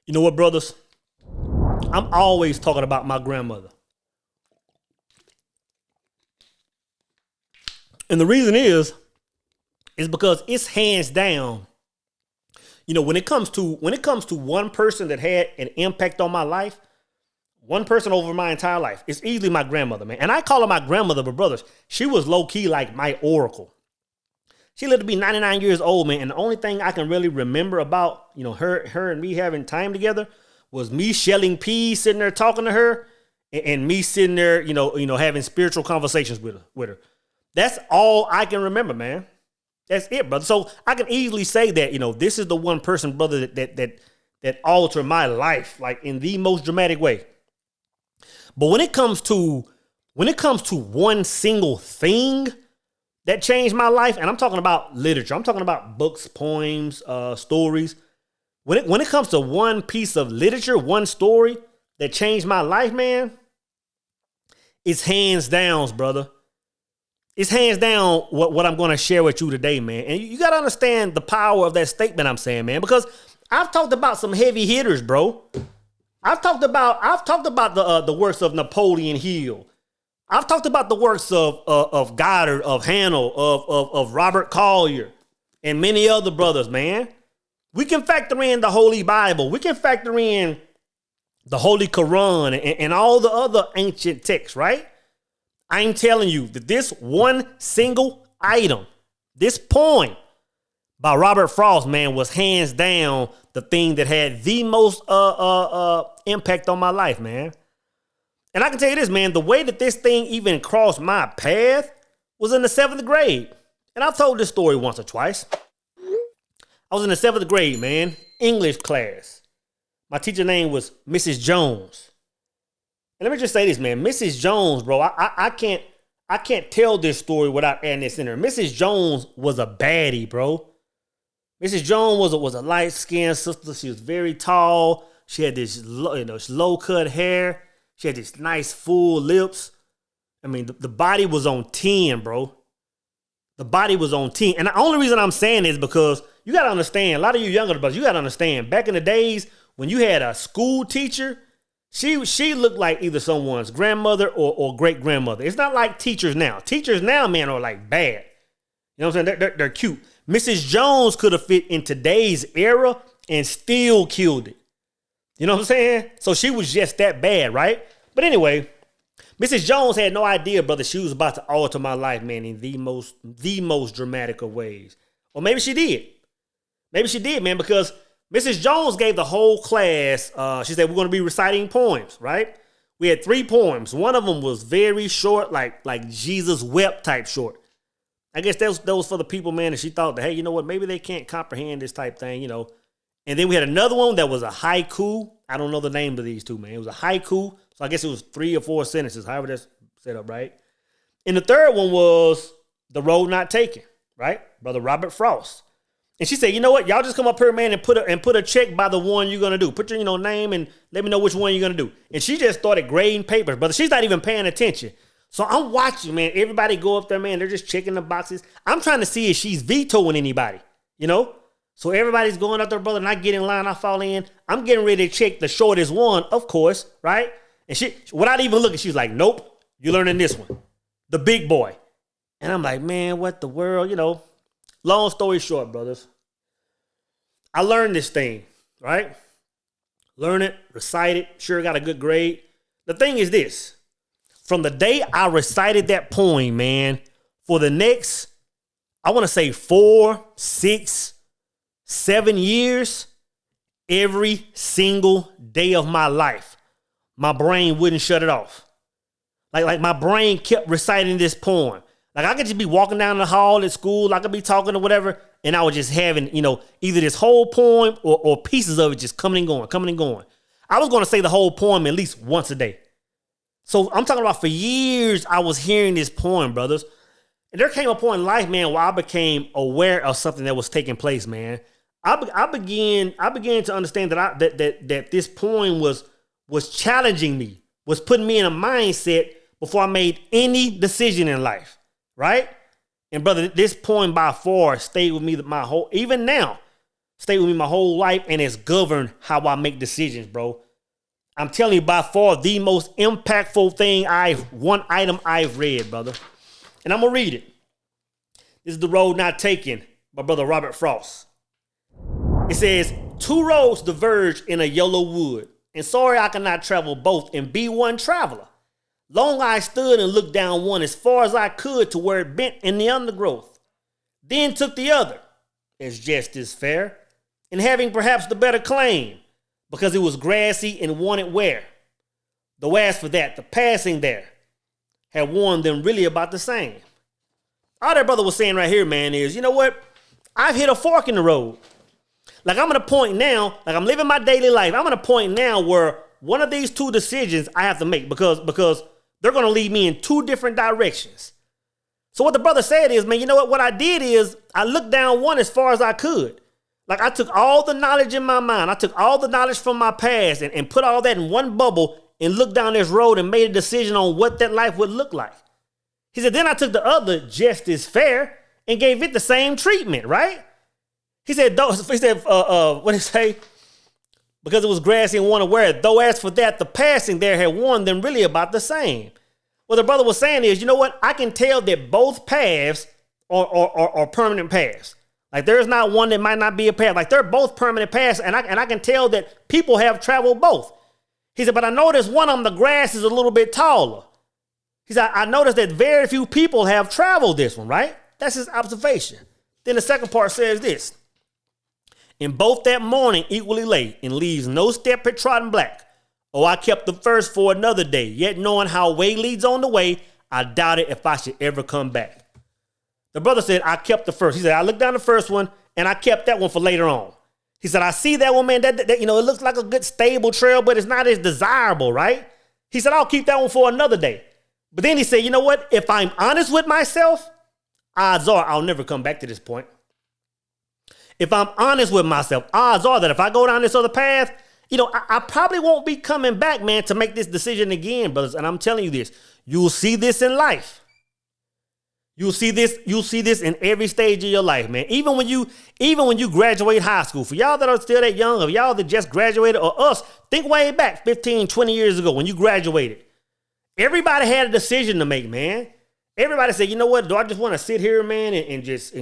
You know what, brothers? I'm always talking about my grandmother. And the reason is because it's hands down, when it comes to one person that had an impact on my life, one person over my entire life, it's easily my grandmother, man. And I call her my grandmother, but brothers, she was low key like my oracle. She lived to be 99 years old, man. And the only thing I can really remember about, her and me having time together was me shelling peas, sitting there talking to her, and me sitting there, having spiritual conversations with her. That's all I can remember, man. That's it, brother. So I can easily say that, this is the one person, brother, that altered my life, like in the most dramatic way. But when it comes to one single thing that changed my life, and I'm talking about literature, I'm talking about books, poems, stories. When it comes to one piece of literature, one story that changed my life, man, it's hands down, brother. It's hands down what I'm going to share with you today, man. And you got to understand the power of that statement I'm saying, man, because I've talked about some heavy hitters, bro. I've talked about the works of Napoleon Hill. I've talked about the works of Goddard, of Hanel, of Robert Collier, and many other brothers, man. We can factor in the Holy Bible. We can factor in the Holy Quran and all the other ancient texts, right? I'm telling you that this one single item, this poem by Robert Frost, man, was hands down the thing that had the most impact on my life, man. And I can tell you this, man, the way that this thing even crossed my path was in the 7th grade. And I've told this story once or twice. I was in the 7th grade, man, English class. My teacher name was Mrs. Jones. And let me just say this, man, Mrs. Jones, bro, I can't tell this story without adding this in there. Mrs. Jones was a baddie, bro. Mrs. Jones was a light-skinned sister. She was very tall. She had this low-cut hair. She had these nice full lips. I mean, the body was on 10, bro. The body was on 10. And the only reason I'm saying this is because you got to understand, a lot of you younger brothers, you got to understand, back in the days when you had a school teacher, she looked like either someone's grandmother or great-grandmother. It's not like teachers now. Teachers now, man, are like bad. You know what I'm saying? They're cute. Mrs. Jones could have fit in today's era and still killed it. You know what I'm saying? So she was just that bad, right? But anyway, Mrs. Jones had no idea, brother, she was about to alter my life, man, in the most dramatic of ways. Or maybe she did. Maybe she did, man, because Mrs. Jones gave the whole class, she said, we're going to be reciting poems, right? We had 3 poems. One of them was very short, like Jesus wept type short. I guess that was for the people, man, and she thought that, hey, you know what, maybe they can't comprehend this type thing, And then we had another one that was a haiku. I don't know the name of these two, man. It was a haiku. So I guess it was 3 or 4 sentences, however that's set up, right? And the third one was The Road Not Taken, right? Brother Robert Frost. And she said, you know what? Y'all just come up here, man, and put a check by the one you're going to do. Put your name and let me know which one you're going to do. And she just started grading papers, brother. She's not even paying attention. So I'm watching, man. Everybody go up there, man. They're just checking the boxes. I'm trying to see if she's vetoing anybody, So everybody's going up there, brother, and I get in line, I fall in. I'm getting ready to check the shortest one, of course, right? And she, without even looking, she's like, nope, you're learning this one, the big boy. And I'm like, man, what the world, Long story short, brothers, I learned this thing, right? Learn it, recite it, sure got a good grade. The thing is this, from the day I recited that poem, man, for the next, I want to say 4, 6, 7 years, every single day of my life, my brain wouldn't shut it off. Like my brain kept reciting this poem. Like I could just be walking down the hall at school, I could be talking or whatever, and I was just having, either this whole poem or pieces of it just coming and going. I was going to say the whole poem at least once a day. So I'm talking about for years I was hearing this poem, brothers. And there came a point in life, man, where I became aware of something that was taking place, man. I began to understand that this poem was challenging me, was putting me in a mindset before I made any decision in life, right? And brother, this poem by far stayed with me even now. stayed with me my whole life, and it's governed how I make decisions, bro. I'm telling you, by far the most impactful thing one item I've read, brother. And I'm gonna read it. This is The Road Not Taken by Brother Robert Frost. It says, two roads diverge in a yellow wood, and sorry I cannot travel both and be one traveler. Long I stood and looked down one as far as I could to where it bent in the undergrowth. Then took the other, as just as fair, and having perhaps the better claim, because it was grassy and wanted wear. Though as for that, the passing there had warned them really about the same. All that brother was saying right here, man, is, you know what? I've hit a fork in the road. Like, I'm at a point now, like I'm living my daily life. I'm at a point now where one of these two decisions I have to make because they're going to lead me in two different directions. So what the brother said is, man, you know what? What I did is I looked down one as far as I could. Like, I took all the knowledge in my mind. I took all the knowledge from my past and put all that in one bubble and looked down this road and made a decision on what that life would look like. He said, then I took the other just as fair and gave it the same treatment, right? He said, what did he say? Because it was grassy and wanted wear it. Though as for that, the passing there had warned them really about the same. What the brother was saying is, you know what? I can tell that both paths are permanent paths. Like, there's not one that might not be a path. Like, they're both permanent paths, and I can tell that people have traveled both. He said, but I noticed one on the grass is a little bit taller. He said, I noticed that very few people have traveled this one, right? That's his observation. Then the second part says this. And both that morning equally late, and leaves no step had trodden black. Oh, I kept the first for another day, yet knowing how way leads on the way, I doubted if I should ever come back. The brother said, I kept the first. He said, I looked down the first one, and I kept that one for later on. He said, I see that one, man, that it looks like a good stable trail, but it's not as desirable, right? He said, I'll keep that one for another day. But then he said, you know what? If I'm honest with myself, odds are I'll never come back to this point. If I'm honest with myself, odds are that if I go down this other path, I probably won't be coming back, man, to make this decision again, brothers. And I'm telling you this, you'll see this in life. You'll see this in every stage of your life, man. Even when you graduate high school, for y'all that are still that young, or y'all that just graduated, or us, think way back 15, 20 years ago when you graduated. Everybody had a decision to make, man. Everybody said, you know what? Do I just want to sit here, man, and just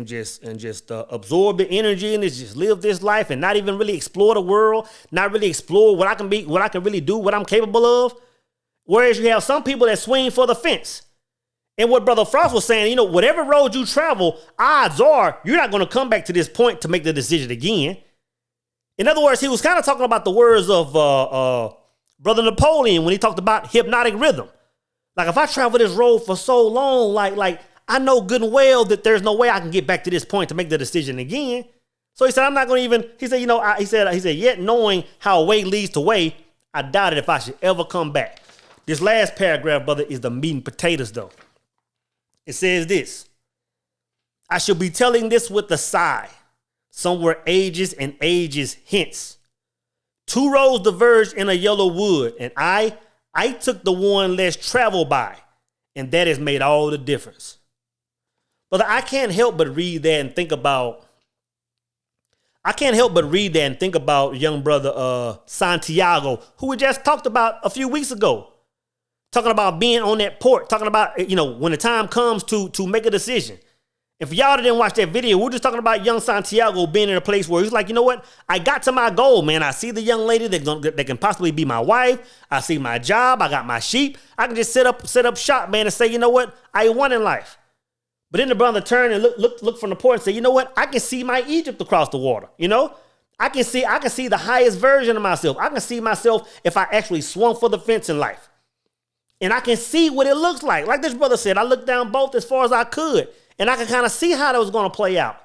absorb the energy and just live this life and not even really explore the world, not really explore what I can be, what I can really do, what I'm capable of? Whereas you have some people that swing for the fence. And what Brother Frost was saying, whatever road you travel, odds are you're not going to come back to this point to make the decision again. In other words, he was kind of talking about the words of Brother Napoleon when he talked about hypnotic rhythm. Like, if I travel this road for so long, like I know good and well that there's no way I can get back to this point to make the decision again. So he said, I'm not going to even, he said, he said, yet knowing how way leads to way, I doubted if I should ever come back. This last paragraph, brother, is the meat and potatoes, though. It says this: I shall be telling this with a sigh, somewhere ages and ages hence. Two roads diverged in a yellow wood, and I took the one less traveled by, and that has made all the difference. But I can't help but read that and think about young brother Santiago, who we just talked about a few weeks ago. Talking about being on that port, talking about, when the time comes to make a decision. If y'all didn't watch that video, we're just talking about young Santiago being in a place where he's like, you know what? I got to my goal, man. I see the young lady that can possibly be my wife. I see my job. I got my sheep. I can just set up shop, man, and say, you know what? I won in life. But then the brother turned and look from the port and say, you know what? I can see my Egypt across the water. I can see the highest version of myself. I can see myself if I actually swung for the fence in life. And I can see what it looks like. Like this brother said, I looked down both as far as I could. And I can kind of see how that was going to play out.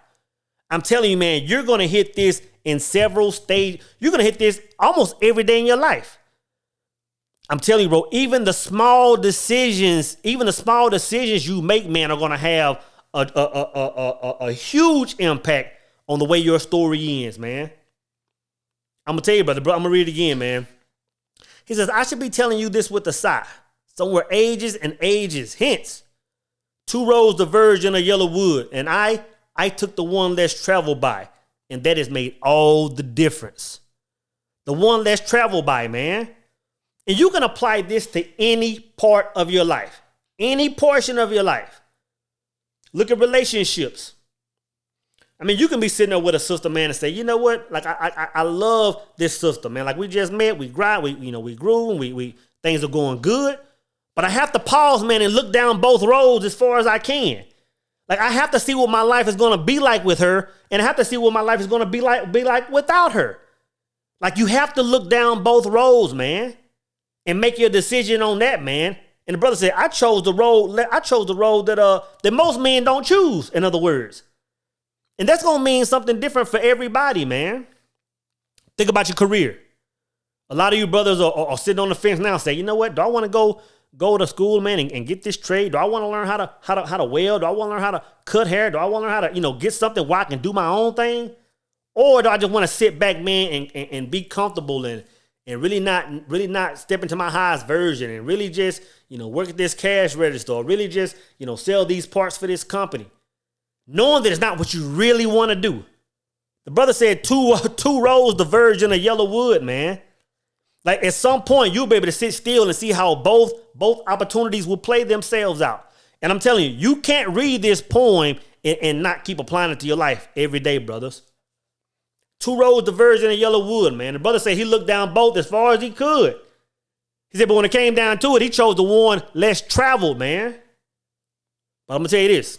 I'm telling you, man, you're going to hit this in several stages. You're going to hit this almost every day in your life. I'm telling you, bro, even the small decisions you make, man, are going to have a huge impact on the way your story ends, man. I'm going to tell you, brother, I'm going to read it again, man. He says, I should be telling you this with a sigh. Somewhere ages and ages hence. Two roads diverged in a yellow wood, and I took the one less traveled by, And that has made all the difference. The one less traveled by, man. And you can apply this to any part of your life, any portion of your life. Look at relationships. I mean, you can be sitting there with a sister, man, and say, you know what? Like, I love this sister, man. Like, we just met, we grind, we grew, and we things are going good. But I have to pause, man, and look down both roads as far as I can. Like, I have to see what my life is going to be like with her, and I have to see what my life is going to be like without her. Like, you have to look down both roads, man, and make your decision on that, man. And the brother said, I chose the road that most men don't choose, in other words. And that's going to mean something different for everybody, man. Think about your career. A lot of you brothers are sitting on the fence now, say, you know what? Do I want to go to school, man, and get this trade? Do I want to learn how to weld? Do I want to learn how to cut hair? Do I want to learn how to, get something where I can do my own thing? Or do I just want to sit back, man, and be comfortable and really not step into my highest version and really just, work at this cash register or really just, sell these parts for this company, knowing that it's not what you really want to do. The brother said two roads diverge in a yellow wood, man. Like, at some point, you'll be able to sit still and see how both opportunities will play themselves out. And I'm telling you, you can't read this poem and not keep applying it to your life every day, brothers. Two roads diverge in a yellow wood, man. The brother said he looked down both as far as he could. He said, but when it came down to it, he chose the one less traveled, man. But I'm going to tell you this.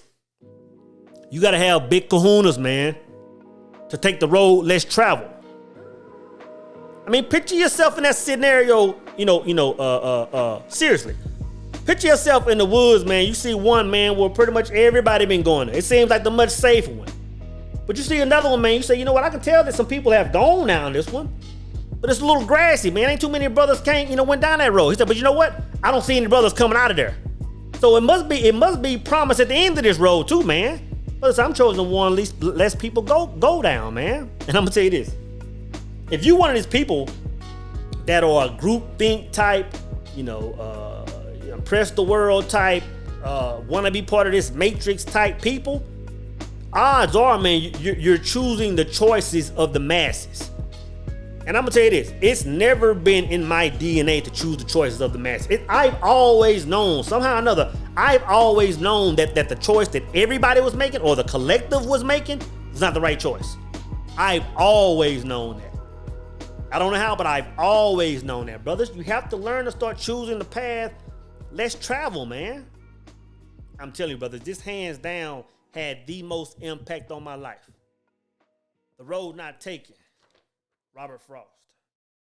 You got to have big kahunas, man, to take the road less traveled. I mean, picture yourself in that scenario, seriously. Picture yourself in the woods, man. You see one, man, where pretty much everybody been going there. It seems like the much safer one. But you see another one, man, you say, you know what, I can tell that some people have gone down this one. But it's a little grassy, man. Ain't too many brothers went down that road. He said, but you know what? I don't see any brothers coming out of there. So it must be promise at the end of this road too, man. But I'm choosing one less people go down, man. And I'm gonna tell you this. If you one of these people that are a group think type, impress the world type, want to be part of this matrix type people, odds are, man, you're choosing the choices of the masses. And I'm going to tell you this. It's never been in my DNA to choose the choices of the masses. I've always known, somehow or another, that the choice that everybody was making or the collective was making was not the right choice. I've always known that. I don't know how, but I've always known that. Brothers, you have to learn to start choosing the path less travel, man. I'm telling you, brothers, this hands down had the most impact on my life. The road not taken. Robert Frost.